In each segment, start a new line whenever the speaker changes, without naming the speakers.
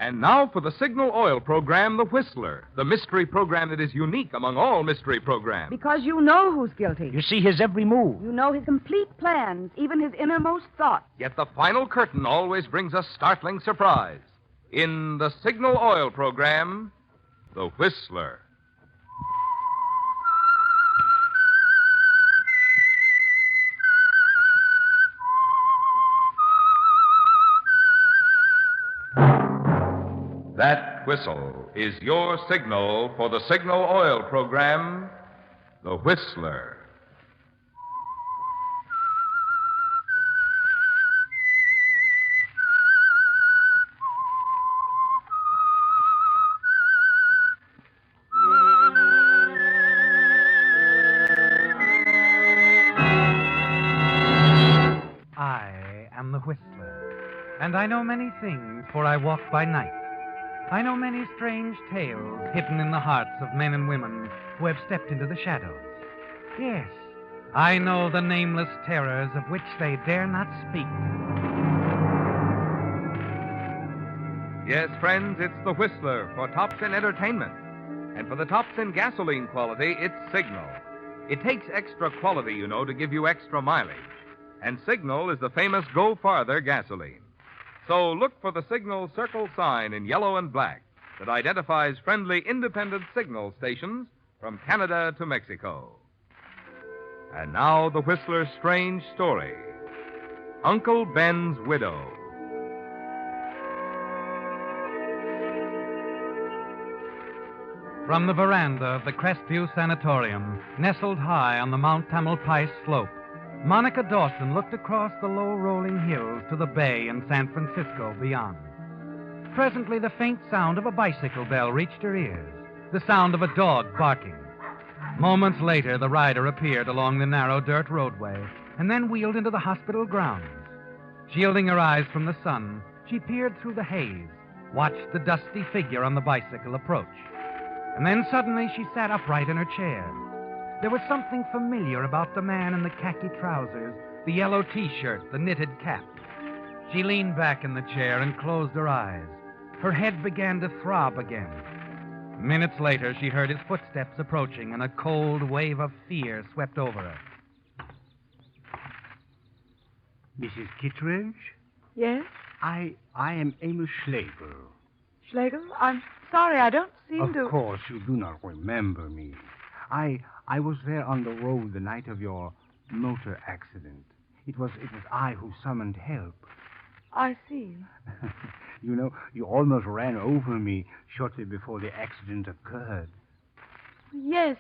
And now for the Signal Oil program, The Whistler, the mystery program that is unique among all mystery programs.
Because you know who's guilty.
You see his every move.
You know his complete plans, even his innermost thoughts.
Yet the final curtain always brings a startling surprise. In the Signal Oil program, The Whistler. That whistle is your signal for the Signal Oil program, The Whistler.
I am the Whistler, and I know many things, for I walk by night. I know many strange tales hidden in the hearts of men and women who have stepped into the shadows. Yes, I know the nameless terrors of which they dare not speak.
Yes, friends, it's the Whistler for tops in entertainment. And for the tops in gasoline quality, it's Signal. It takes extra quality, you know, to give you extra mileage. And Signal is the famous Go Farther gasoline. So look for the Signal circle sign in yellow and black that identifies friendly independent signal stations from Canada to Mexico. And now the Whistler's strange story. Uncle Ben's Widow.
From the veranda of the Crestview Sanatorium, nestled high on the Mount Tamalpais slope, Monica Dawson looked across the low rolling hills to the bay and San Francisco beyond. Presently, the faint sound of a bicycle bell reached her ears, the sound of a dog barking. Moments later, the rider appeared along the narrow dirt roadway and then wheeled into the hospital grounds. Shielding her eyes from the sun, she peered through the haze, watched the dusty figure on the bicycle approach. And then suddenly she sat upright in her chair. There was something familiar about the man in the khaki trousers, the yellow T-shirt, the knitted cap. She leaned back in the chair and closed her eyes. Her head began to throb again. Minutes later, she heard his footsteps approaching, and a cold wave of fear swept over her.
Mrs. Kittredge?
Yes?
I am Amos Schlegel.
Schlegel? I'm sorry, I don't seem to...
Of course, you do not remember me. I was there on the road the night of your motor accident. It was I who summoned help.
I see.
You know, you almost ran over me shortly before the accident occurred.
Yes.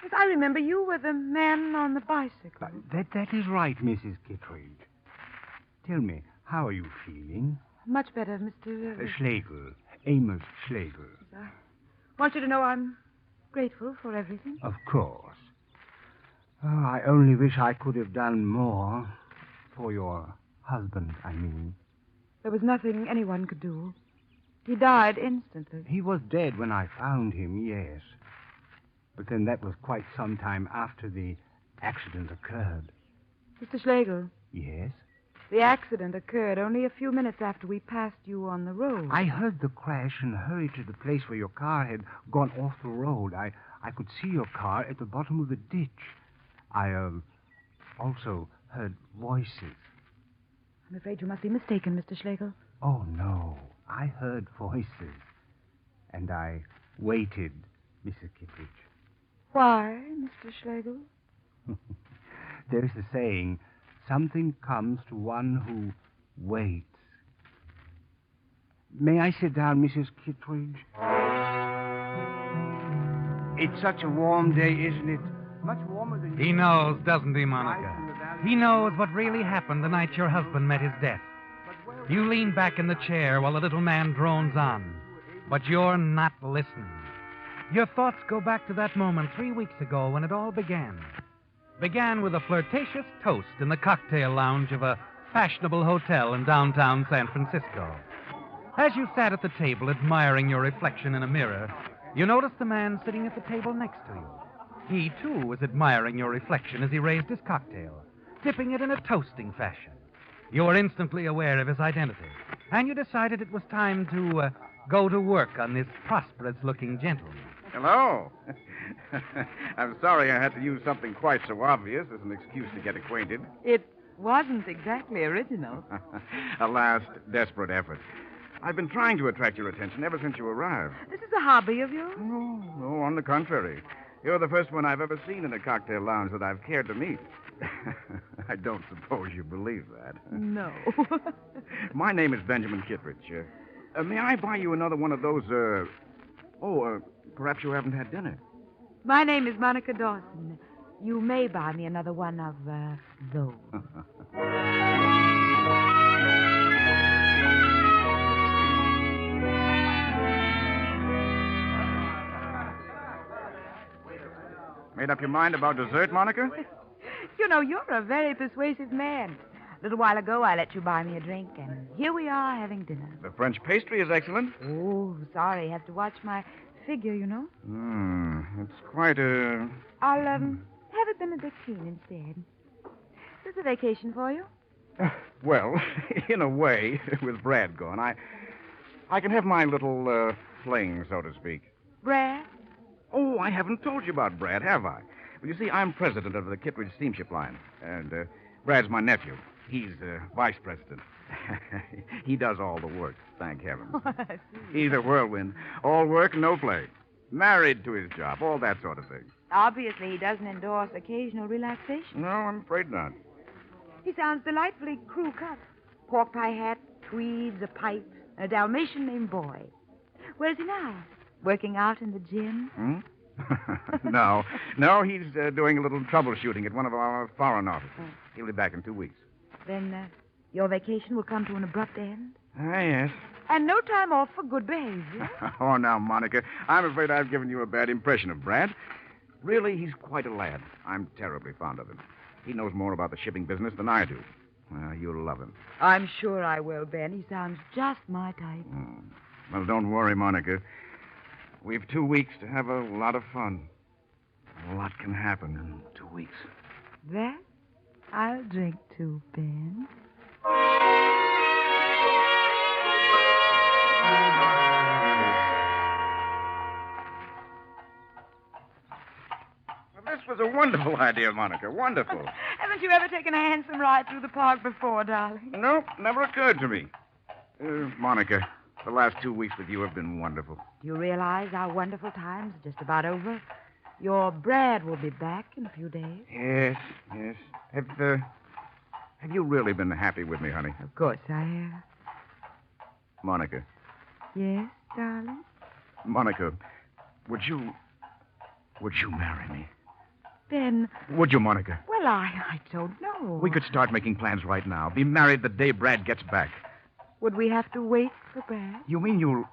Yes, I remember you were the man on the bicycle.
That is right, Mrs. Kittredge. Tell me, how are you feeling?
Much better, Mr.
Schlegel. Amos Schlegel.
I want you to know I'm grateful for everything.
Of course. Oh, I only wish I could have done more for your husband, I mean.
There was nothing anyone could do. He died instantly.
He was dead when I found him, yes. But then that was quite some time after the accident occurred.
Mr. Schlegel.
Yes?
The accident occurred only a few minutes after we passed you on the road.
I heard the crash and hurried to the place where your car had gone off the road. I could see your car at the bottom of the ditch. I also heard voices.
I'm afraid you must be mistaken, Mr. Schlegel.
Oh, no. I heard voices. And I waited, Mrs. Kittredge.
Why, Mr. Schlegel?
There's a saying, something comes to one who waits. May I sit down, Mrs. Kittredge? It's such a warm day, isn't it? Much warmer than...
He knows, doesn't he, Monica? He knows what really happened the night your husband met his death. You lean back in the chair while the little man drones on, but you're not listening. Your thoughts go back to that moment 3 weeks ago when it all began. Began with a flirtatious toast in the cocktail lounge of a fashionable hotel in downtown San Francisco. As you sat at the table admiring your reflection in a mirror, you noticed the man sitting at the table next to you. He, too, was admiring your reflection as he raised his cocktail, tipping it in a toasting fashion. You were instantly aware of his identity. and you decided it was time to go to work on this prosperous-looking gentleman.
Hello. I'm sorry I had to use something quite so obvious as an excuse to get acquainted.
It wasn't exactly original.
A last desperate effort. I've been trying to attract your attention ever since you arrived.
This is a hobby of yours?
No, on the contrary. You're the first one I've ever seen in a cocktail lounge that I've cared to meet. I don't suppose you believe that.
No.
My name is Benjamin Kittredge. May I buy you another one of those, perhaps you haven't had dinner.
My name is Monica Dawson. You may buy me another one of those.
Made up your mind about dessert, Monica?
You know, you're a very persuasive man. A little while ago, I let you buy me a drink, and here we are having dinner.
The French pastry is excellent.
Oh, sorry. Have to watch my figure, you know.
It's quite a...
I'll, have a Benedictine instead. Is this a vacation for you?
Well, in a way, with Brad gone, I can have my little fling, so to speak.
Brad?
Oh, I haven't told you about Brad, have I? Well, you see, I'm president of the Kittredge Steamship Line, and Brad's my nephew. He's vice president. He does all the work, thank heavens. He's a whirlwind. All work, no play. Married to his job, all that sort of thing.
Obviously, he doesn't endorse occasional relaxation.
No, I'm afraid not.
He sounds delightfully crew-cut. Pork pie hat, tweeds, a pipe, and a Dalmatian named Boy. Where's he now? Working out in the gym?
No, he's doing a little troubleshooting at one of our foreign offices. He'll be back in 2 weeks.
Then your vacation will come to an abrupt end?
Yes.
And no time off for good behavior?
Oh, now, Monica, I'm afraid I've given you a bad impression of Brad. Really, he's quite a lad. I'm terribly fond of him. He knows more about the shipping business than I do. Well, you'll love him.
I'm sure I will, Ben. He sounds just my type.
Well, don't worry, Monica. We've 2 weeks to have a lot of fun. A lot can happen in 2 weeks.
That I'll drink to, Ben.
Well, this was a wonderful idea, Monica. Wonderful.
Haven't you ever taken a handsome ride through the park before, darling?
Nope, never occurred to me. Monica, the last 2 weeks with you have been wonderful.
Do you realize our wonderful time's just about over? Your Brad will be back in a few days.
Yes. Have you really been happy with me, honey?
Of course I have.
Monica.
Yes, darling?
Monica, would you marry me?
Ben.
Would you, Monica?
Well, I don't know.
We could start making plans right now. Be married the day Brad gets back.
Would we have to wait for Brad?
You mean you'll...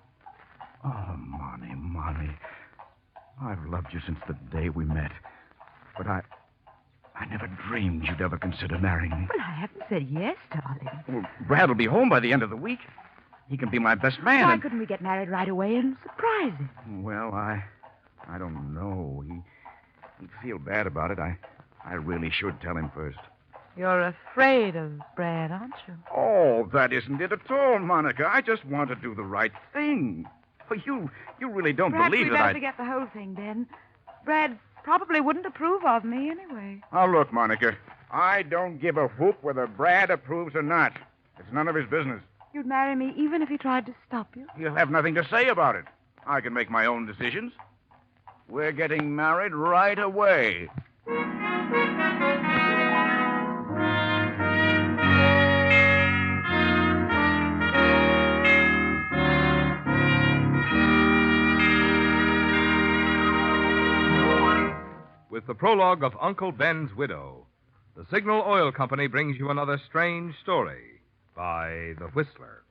Oh, Monty. I've loved you since the day we met. But I never dreamed you'd ever consider marrying me.
Well, I haven't said yes, darling.
Well, Brad will be home by the end of the week. He can be my best man.
Why couldn't we get married right away and surprise him?
Well, I don't know. He'd feel bad about it. I really should tell him first.
You're afraid of Brad, aren't you?
Oh, that isn't it at all, Monica. I just want to do the right thing. But you really don't
Perhaps
believe
we
that
better
I...
forget the whole thing, Ben. Brad probably wouldn't approve of me anyway.
Now, look, Monica. I don't give a whoop whether Brad approves or not. It's none of his business.
You'd marry me even if he tried to stop you?
He'll have nothing to say about it. I can make my own decisions. We're getting married right away.
With the prologue of Uncle Ben's Widow, the Signal Oil Company brings you another strange story by The Whistler.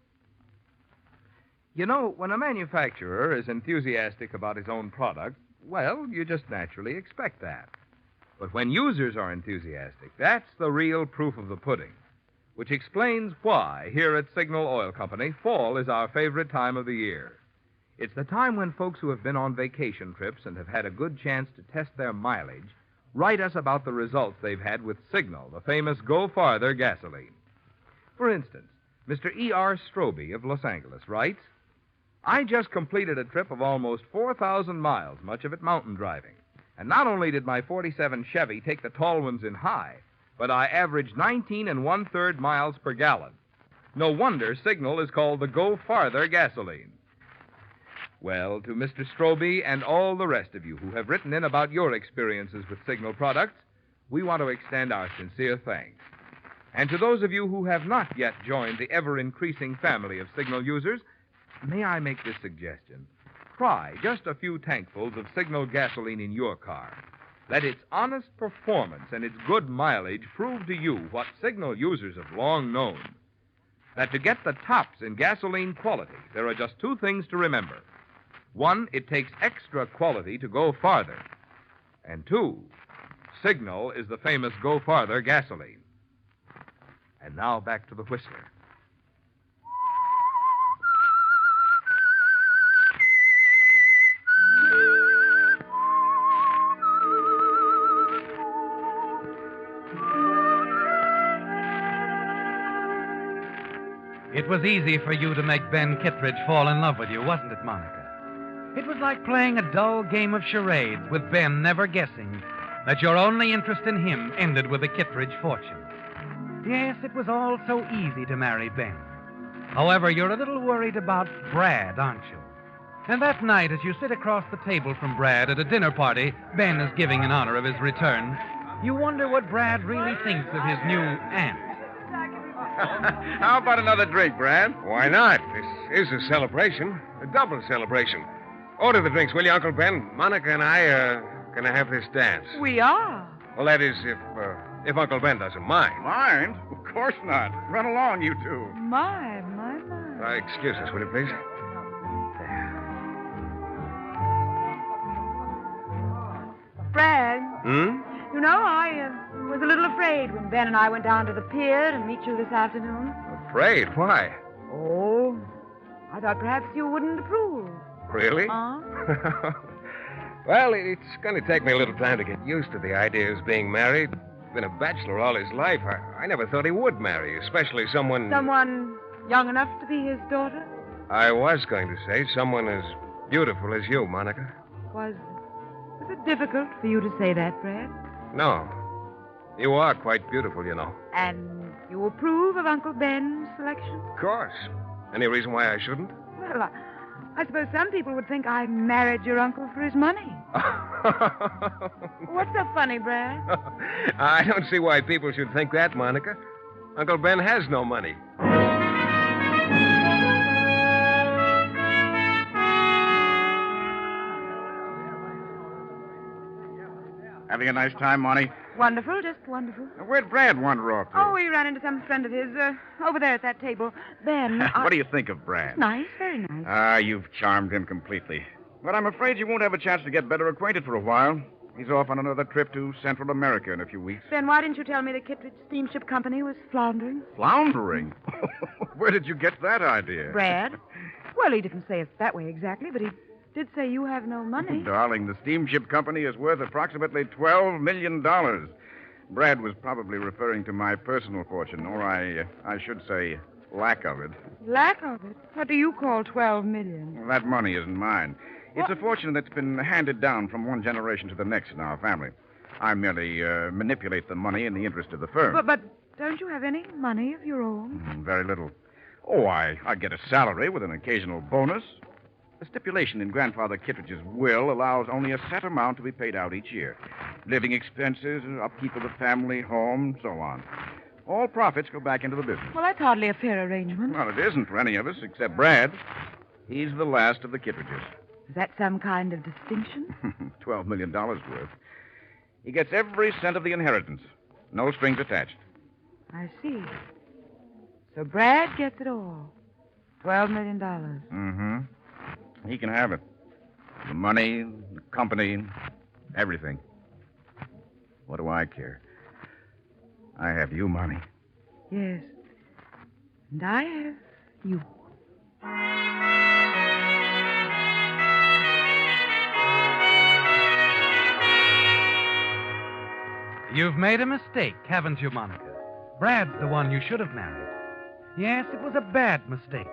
You know, when a manufacturer is enthusiastic about his own product, well, you just naturally expect that. But when users are enthusiastic, that's the real proof of the pudding, which explains why, here at Signal Oil Company, fall is our favorite time of the year. It's the time when folks who have been on vacation trips and have had a good chance to test their mileage write us about the results they've had with Signal, the famous Go Farther gasoline. For instance, Mr. E.R. Stroby of Los Angeles writes, I just completed a trip of almost 4,000 miles, much of it mountain driving. And not only did my 47 Chevy take the tall ones in high, but I averaged 19 1/3 miles per gallon. No wonder Signal is called the Go Farther gasoline. Well, to Mr. Stroby and all the rest of you who have written in about your experiences with Signal products, we want to extend our sincere thanks. And to those of you who have not yet joined the ever-increasing family of Signal users, may I make this suggestion? Try just a few tankfuls of Signal gasoline in your car. Let its honest performance and its good mileage prove to you what Signal users have long known. That to get the tops in gasoline quality, there are just two things to remember. One, it takes extra quality to go farther. And two, Signal is the famous Go Farther gasoline. And now back to the Whistler.
It was easy for you to make Ben Kittredge fall in love with you, wasn't it, Monica? It was like playing a dull game of charades with Ben never guessing that your only interest in him ended with the Kittredge fortune. Yes, it was all so easy to marry Ben. However, you're a little worried about Brad, aren't you? And that night, as you sit across the table from Brad at a dinner party Ben is giving in honor of his return, you wonder what Brad really thinks of his new aunt.
How about another drink, Brad?
Why not? This is a celebration. A double celebration. Order the drinks, will you, Uncle Ben? Monica and I are going to have this dance.
We are.
Well, that is, if Uncle Ben doesn't mind.
Mind? Of course not. Run along, you two.
My.
Excuse us, will you, please?
Brad,
Hmm?
you know, I was a little afraid when Ben and I went down to the pier to meet you this afternoon.
Afraid? Why?
Oh, I thought perhaps you wouldn't approve.
Really?
Huh?
Well, it's going to take me a little time to get used to the idea of being married. Been a bachelor all his life. I never thought he would marry, especially someone...
Someone young enough to be his daughter?
I was going to say someone as beautiful as you, Monica.
Was it difficult for you to say that, Brad?
No. You are quite beautiful, you know.
And you approve of Uncle Ben's selection?
Of course. Any reason why I shouldn't?
Well, I suppose some people would think I married your uncle for his money. What's so funny, Brad?
I don't see why people should think that, Monica. Uncle Ben has no money.
Having a nice time, Monty?
Wonderful, just wonderful.
Where'd Brad wander off to?
Oh, we ran into some friend of his over there at that table. Ben,
What do you think of Brad?
Nice, very nice.
Ah, you've charmed him completely. But I'm afraid you won't have a chance to get better acquainted for a while. He's off on another trip to Central America in a few weeks.
Ben, why didn't you tell me the Kittredge Steamship Company was floundering?
Floundering? Where did you get that idea?
Brad? Well, he didn't say it that way exactly, but he did say you have no money.
Darling, the steamship company is worth approximately $12 million. Brad was probably referring to my personal fortune, or I should say, lack of it.
Lack of it? What do you call $12 million?
Well, that money isn't mine. It's a fortune that's been handed down from one generation to the next in our family. I merely manipulate the money in the interest of the firm.
But don't you have any money of your own?
Very little. Oh, I get a salary with an occasional bonus. The stipulation in Grandfather Kittredge's will allows only a set amount to be paid out each year. Living expenses, upkeep of the family home, so on. All profits go back into the business.
Well, that's hardly a fair arrangement.
Well, it isn't for any of us except Brad. He's the last of the Kittredges.
Is that some kind of distinction?
$12 million worth. He gets every cent of the inheritance. No strings attached.
I see. So Brad gets it all. $12 million.
Mm-hmm. He can have it. The money, the company, everything. What do I care? I have you, Mommy.
Yes. And I have you.
You've made a mistake, haven't you, Monica? Brad's the one you should have married. Yes, it was a bad mistake.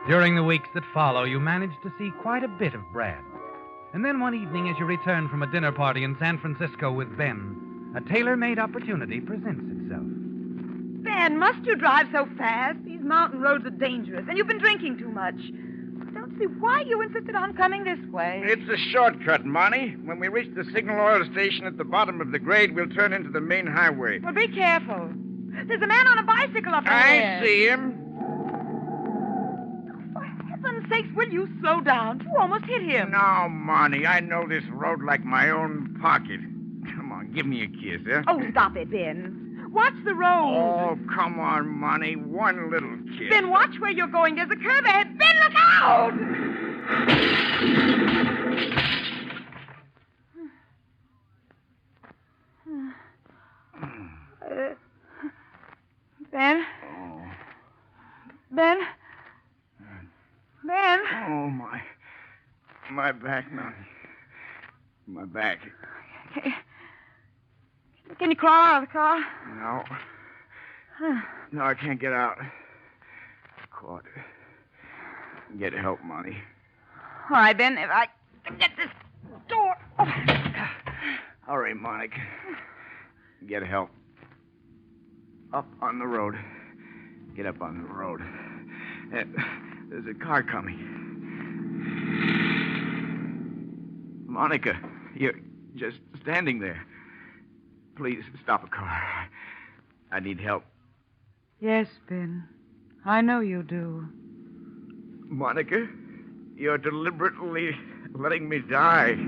During the weeks that follow, you managed to see quite a bit of Brad. And then one evening, as you return from a dinner party in San Francisco with Ben, a tailor-made opportunity presents itself.
Ben, must you drive so fast? These mountain roads are dangerous, and you've been drinking too much. I don't see why you insisted on coming this way.
It's a shortcut, Monty. When we reach the signal oil station at the bottom of the grade, we'll turn into the main highway.
Well, be careful. There's a man on a bicycle up there.
I see him.
For heaven's sakes, will you slow down? You almost hit him.
No, Monty, I know this road like my own pocket. Come on, give me a kiss, huh?
Oh, stop it, Ben. Watch the road.
Oh, come on, Monty. One little kiss.
Ben, watch where you're going. There's a curve ahead. Ben, look out! Ben?
Oh.
Ben? Ben?
Oh, my back, Monty. My back.
Can you crawl out of the car?
No. No, I can't get out. Caught. Get help, Monty.
All right, Ben, if I can get this door. Oh.
Hurry, Monica. Get help. Up on the road. Get up on the road. There's a car coming. Monica, you're just standing there. Please stop a car. I need help.
Yes, Ben. I know you do.
Monica, you're deliberately letting me die.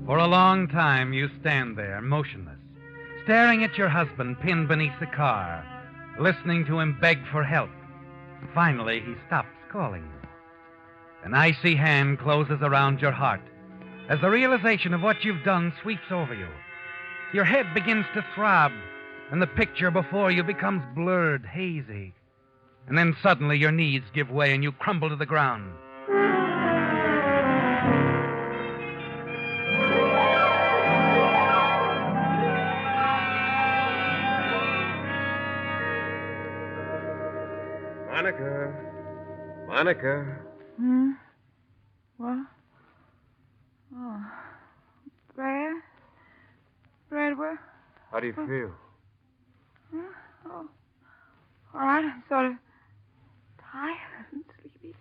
For a long time, you stand there, motionless, staring at your husband pinned beneath the car, listening to him beg for help. Finally, he stops calling you. An icy hand closes around your heart as the realization of what you've done sweeps over you. Your head begins to throb, and the picture before you becomes blurred, hazy. And then suddenly your knees give way and you crumble to the ground.
Monica.
Hmm? What? Oh. Brad? Brad, where?
How do you feel?
Oh. All right, I'm sort of tired and sleepy.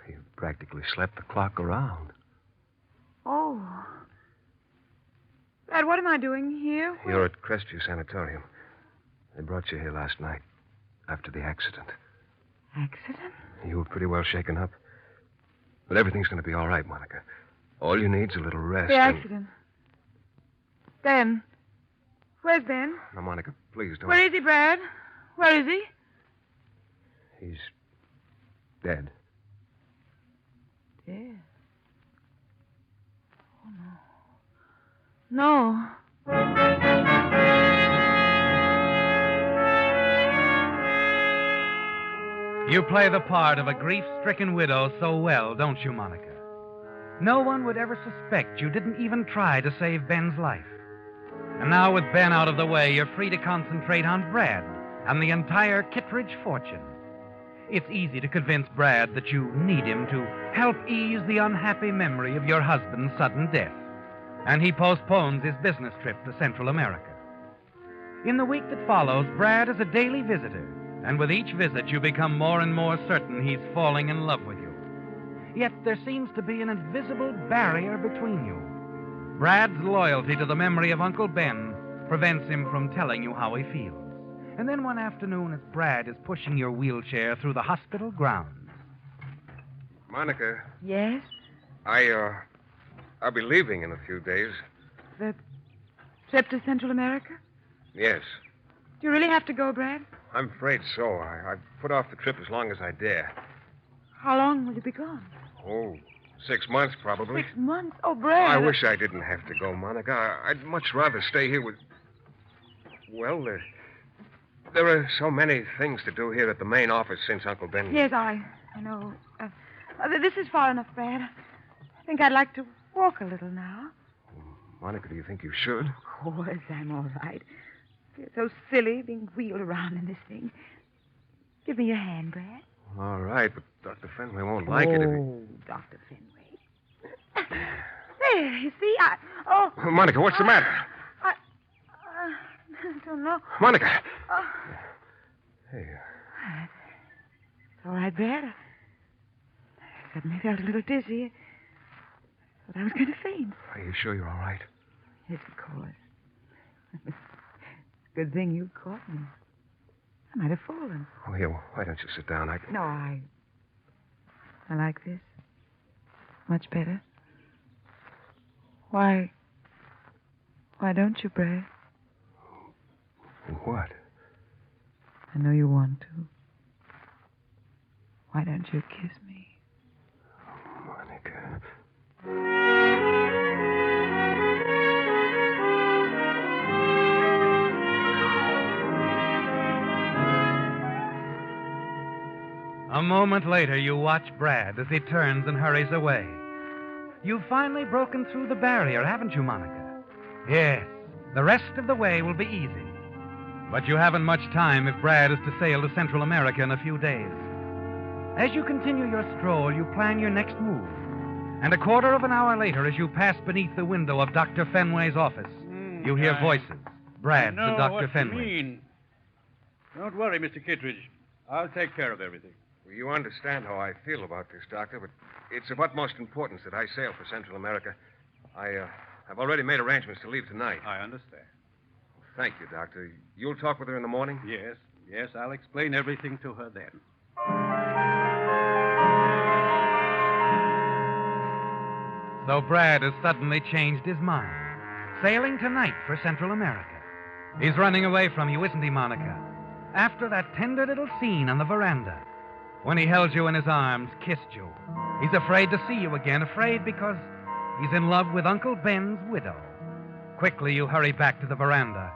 You practically slept the clock around.
Oh. Brad, what am I doing here?
You're at Crestview Sanatorium. They brought you here last night after the accident.
Accident?
You were pretty well shaken up. But everything's going to be all right, Monica. All you need's a little rest.
The accident. Ben. Where's Ben?
Now, Monica, please don't.
Where is he, Brad? Where is he?
He's dead.
Dead. Oh, no. No.
You play the part of a grief-stricken widow so well, don't you, Monica? No one would ever suspect you didn't even try to save Ben's life. And now with Ben out of the way, you're free to concentrate on Brad and the entire Kittredge fortune. It's easy to convince Brad that you need him to help ease the unhappy memory of your husband's sudden death. And he postpones his business trip to Central America. In the week that follows, Brad is a daily visitor. And with each visit, you become more and more certain he's falling in love with you. Yet there seems to be an invisible barrier between you. Brad's loyalty to the memory of Uncle Ben prevents him from telling you how he feels. And then one afternoon, as Brad is pushing your wheelchair through the hospital grounds.
Monica,
Yes?
I'll be leaving in a few days.
The trip to Central America?
Yes.
Do you really have to go, Brad?
I'm afraid so. I've put off the trip as long as I dare.
How long will you be gone?
Oh, 6 months, probably.
6 months? Oh, Brad.
I wish I didn't have to go, Monica. I'd much rather stay here with... Well, there are so many things to do here at the main office since Uncle Ben...
Yes, I know. This is far enough, Brad. I think I'd like to walk a little now.
Monica, do you think you should?
Of course, I'm all right. I feel so silly being wheeled around in this thing. Give me your hand, Brad.
All right, but Dr. Fenway won't like it if he...
Oh, Dr. Fenway. There, you see,
Monica, what's the matter?
I don't know.
Monica!
Oh.
Hey,
It's all right, Brad. I suddenly felt a little dizzy. Thought I was going to faint.
are you sure you're all right?
Yes, of course. Good thing you caught me. I might have fallen.
Oh, here, why don't you sit down?
No, I like this. Much better. Why don't you, Brad?
What?
I know you want to. Why don't you kiss me?
Monica.
A moment later, you watch Brad as he turns and hurries away. You've finally broken through the barrier, haven't you, Monica? Yes. The rest of the way will be easy. But you haven't much time if Brad is to sail to Central America in a few days. As you continue your stroll, you plan your next move. And a quarter of an hour later, as you pass beneath the window of Dr. Fenway's office, you hear voices. Brad's and Dr. Fenway.
You mean. Don't worry, Mr. Kittredge. I'll take care of everything.
Well, you understand how I feel about this, Doctor, but it's of utmost importance that I sail for Central America. I've already made arrangements to leave tonight.
I understand.
Thank you, Doctor. You'll talk with her in the morning?
Yes, I'll explain everything to her then.
So Brad has suddenly changed his mind. Sailing tonight for Central America. He's running away from you, isn't he, Monica? After that tender little scene on the veranda, when he held you in his arms, kissed you. He's afraid to see you again, afraid because he's in love with Uncle Ben's widow. Quickly, you hurry back to the veranda.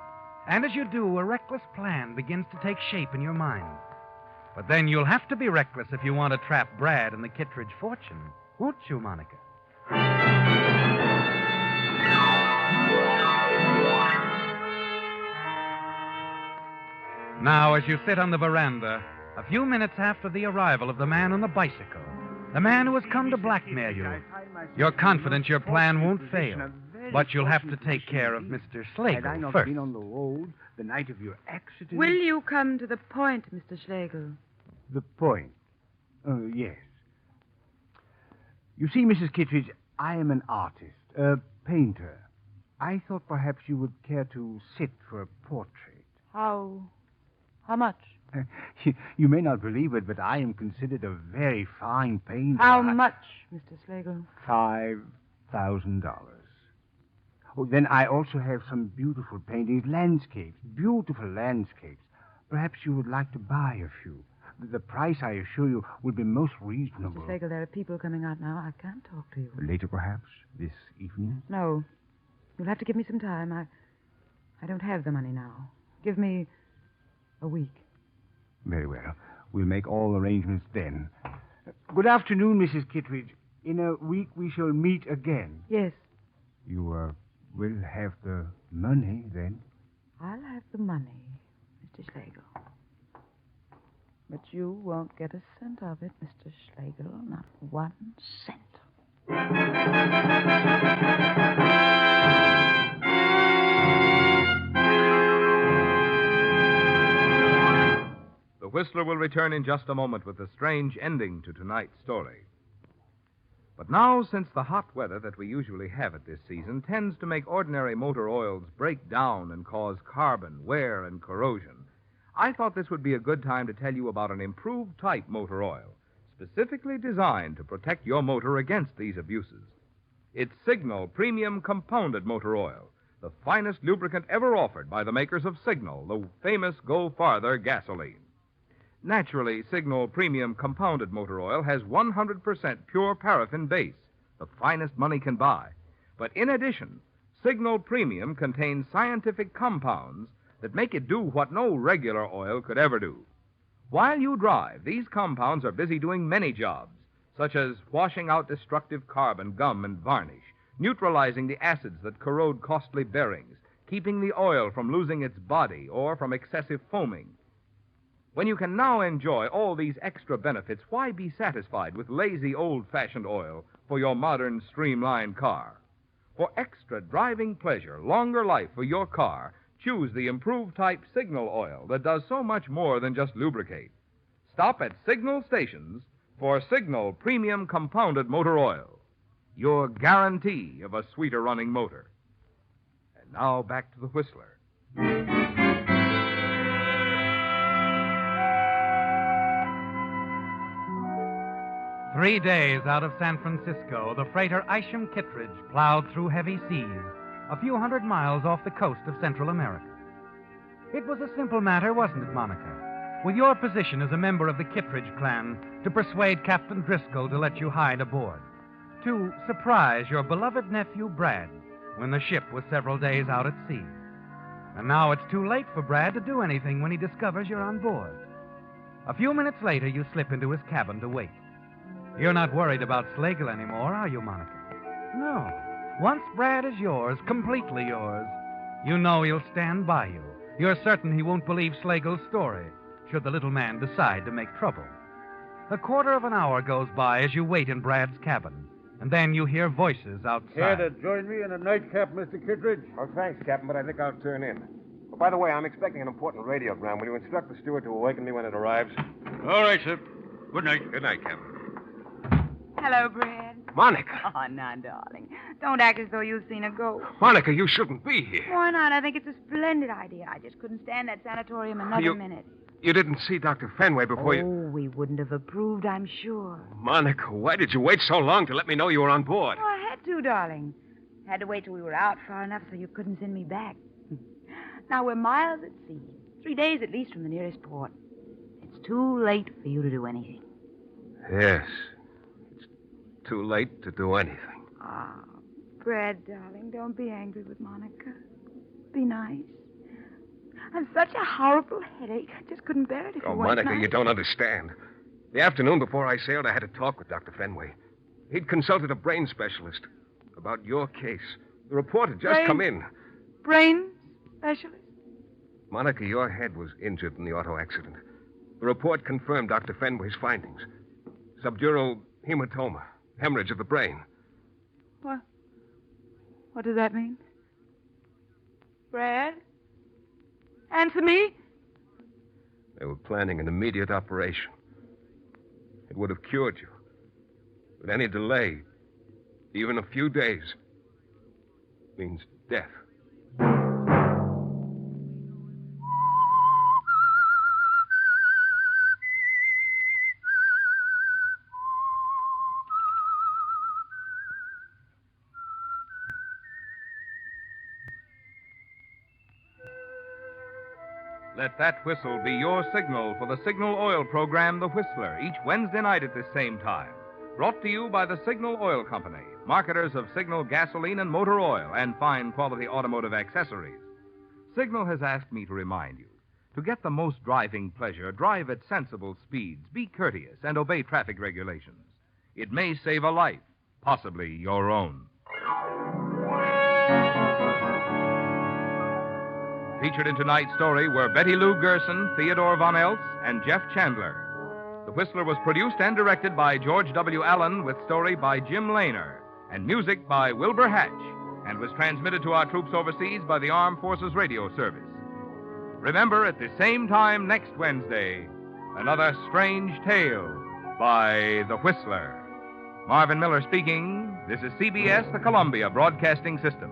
And as you do, a reckless plan begins to take shape in your mind. But then you'll have to be reckless if you want to trap Brad and the Kittredge fortune, won't you, Monica? Now, as you sit on the veranda, a few minutes after the arrival of the man on the bicycle, the man who has come to blackmail you, you're confident your plan won't fail. But you'll have to take care of Mr.
Had I
Schlegel
not
first.
been on the road the night of your accident...
Will you come to the point, Mr. Schlegel?
The point? Oh, yes. You see, Mrs. Kittredge, I am an artist, a painter. I thought perhaps you would care to sit for a portrait.
How much?
You may not believe it, but I am considered a very fine painter.
How much, Mr. Schlegel?
$5,000. Oh, then I also have some beautiful paintings, landscapes, beautiful landscapes. Perhaps you would like to buy a few. The price, I assure you, will be most reasonable.
Mr. Schlegel, there are people coming out now. I can't talk to you.
Later, perhaps, this evening?
No. You'll have to give me some time. I don't have the money now. Give me a week.
Very well. We'll make all arrangements then. Good afternoon, Mrs. Kittredge. In a week we shall meet again.
Yes,
You, will have the money then?
I'll have the money, Mr. Schlegel. But you won't get a cent of it, Mr. Schlegel. Not 1 cent.
The Whistler will return in just a moment with a strange ending to tonight's story. But now, since the hot weather that we usually have at this season tends to make ordinary motor oils break down and cause carbon, wear, and corrosion, I thought this would be a good time to tell you about an improved type motor oil, specifically designed to protect your motor against these abuses. It's Signal Premium Compounded Motor Oil, the finest lubricant ever offered by the makers of Signal, the famous Go Farther gasoline. Naturally, Signal Premium Compounded Motor Oil has 100% pure paraffin base, the finest money can buy. But in addition, Signal Premium contains scientific compounds that make it do what no regular oil could ever do. While you drive, these compounds are busy doing many jobs, such as washing out destructive carbon, gum, and varnish, neutralizing the acids that corrode costly bearings, keeping the oil from losing its body or from excessive foaming. When you can now enjoy all these extra benefits, why be satisfied with lazy, old-fashioned oil for your modern, streamlined car? For extra driving pleasure, longer life for your car, choose the improved type Signal oil that does so much more than just lubricate. Stop at Signal stations for Signal Premium Compounded Motor Oil, your guarantee of a sweeter running motor. And now back to the Whistler.
3 days out of San Francisco, the freighter Isham Kittredge plowed through heavy seas, a few hundred miles off the coast of Central America. It was a simple matter, wasn't it, Monica? With your position as a member of the Kittredge clan, to persuade Captain Driscoll to let you hide aboard, to surprise your beloved nephew Brad when the ship was several days out at sea. And now it's too late for Brad to do anything when he discovers you're on board. A few minutes later, you slip into his cabin to wait. You're not worried about Slagle anymore, are you, Monica? No. Once Brad is yours, completely yours, you know he'll stand by you. You're certain he won't believe Slagle's story, should the little man decide to make trouble. A quarter of an hour goes by as you wait in Brad's cabin, and then you hear voices outside.
Care to join me in a nightcap, Mr. Kittredge?
Oh, thanks, Captain, but I think I'll turn in. Oh, by the way, I'm expecting an important radiogram. Will you instruct the steward to awaken me when it arrives?
All right, sir. Good night.
Good night, Captain.
Hello, Brad.
Monica!
Oh, now, darling. Don't act as though you've seen a ghost.
Monica, you shouldn't be here.
Why not? I think it's a splendid idea. I just couldn't stand that sanatorium another minute.
You didn't see Dr. Fenway before you...
Oh, we wouldn't have approved, I'm sure.
Monica, why did you wait so long to let me know you were on board?
Oh, I had to, darling. Had to wait till we were out far enough so you couldn't send me back. Now, we're miles at sea. 3 days at least from the nearest port. It's too late for you to do anything.
Yes. It's too late to do anything.
Ah, Brad, darling, don't be angry with Monica. Be nice. I've such a horrible headache. I just couldn't bear it if
Oh,
you weren't
Monica,
nice.
you don't understand. The afternoon before I sailed, I had a talk with Dr. Fenway. He'd consulted a brain specialist about your case. The report had just come in.
Brain specialist?
Monica, your head was injured in the auto accident. The report confirmed Dr. Fenway's findings. Subdural hematoma, hemorrhage of the brain.
What? What does that mean? Brad? Answer me?
They were planning an immediate operation. It would have cured you. But any delay, even a few days, means death.
Let that whistle be your signal for the Signal Oil program, The Whistler, each Wednesday night at this same time. Brought to you by the Signal Oil Company, marketers of Signal gasoline and motor oil and fine quality automotive accessories. Signal has asked me to remind you, to get the most driving pleasure, drive at sensible speeds, be courteous, and obey traffic regulations. It may save a life, possibly your own. Featured in tonight's story were Betty Lou Gerson, Theodore Von Eltz, and Jeff Chandler. The Whistler was produced and directed by George W. Allen, with story by Jim Lehner and music by Wilbur Hatch, and was transmitted to our troops overseas by the Armed Forces Radio Service. Remember, at the same time next Wednesday, another strange tale by The Whistler. Marvin Miller speaking. This is CBS, the Columbia Broadcasting System.